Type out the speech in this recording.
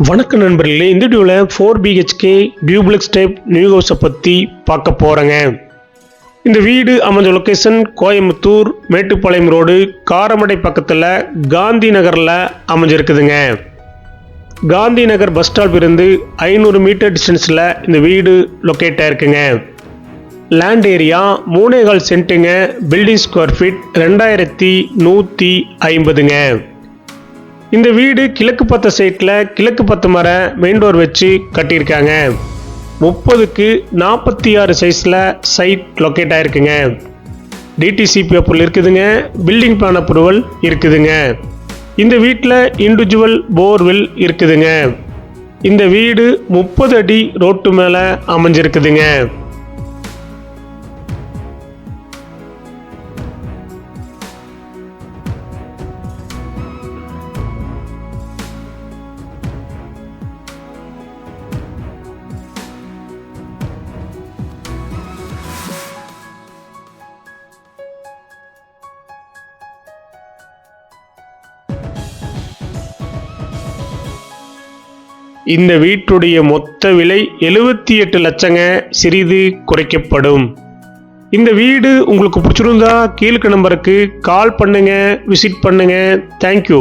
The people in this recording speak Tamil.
வணக்கம் நண்பர்களே, இந்த வீடியோவில் 4BHK டியூப்ளெக்ஸ் டைப் நியூ ஹவுஸை பற்றி பார்க்க போகிறேங்க. இந்த வீடு அமைஞ்ச லொக்கேஷன் கோயம்புத்தூர் மேட்டுப்பாளையம் ரோடு காரமடை பக்கத்தில் காந்தி நகரில் அமைஞ்சிருக்குதுங்க. காந்தி நகர் பஸ் ஸ்டாப் இருந்து 500 மீட்டர் டிஸ்டன்ஸில் இந்த வீடு லொக்கேட் ஆயிருக்குங்க. லேண்ட் ஏரியா 3.25 சென்ட்டுங்க. பில்டிங் ஸ்கொயர் ஃபீட் 2150ங்க. இந்த வீடு கிழக்கு பத்த சைட்டில் கிழக்கு பத்த மர மெயின் டோர் வச்சு கட்டியிருக்காங்க. 30க்கு 46 சைஸில் சைட் லொக்கேட் ஆகிருக்குங்க. டிடிசிபி அப்ரூவல் இருக்குதுங்க. பில்டிங் பிளான் அப்ரூவல் இருக்குதுங்க. இந்த வீட்டில் இண்டிவிஜுவல் போர்வெல் இருக்குதுங்க. இந்த வீடு 30 அடி ரோட்டு மேலே அமைஞ்சிருக்குதுங்க. இந்த வீட்டுடைய மொத்த விலை 78 லட்சங்க. சிறிது குறைக்கப்படும். இந்த வீடு உங்களுக்கு பிடிச்சிருந்தா கீழ்க்க நம்பருக்கு கால் பண்ணுங்க, விசிட் பண்ணுங்க. தேங்க்யூ.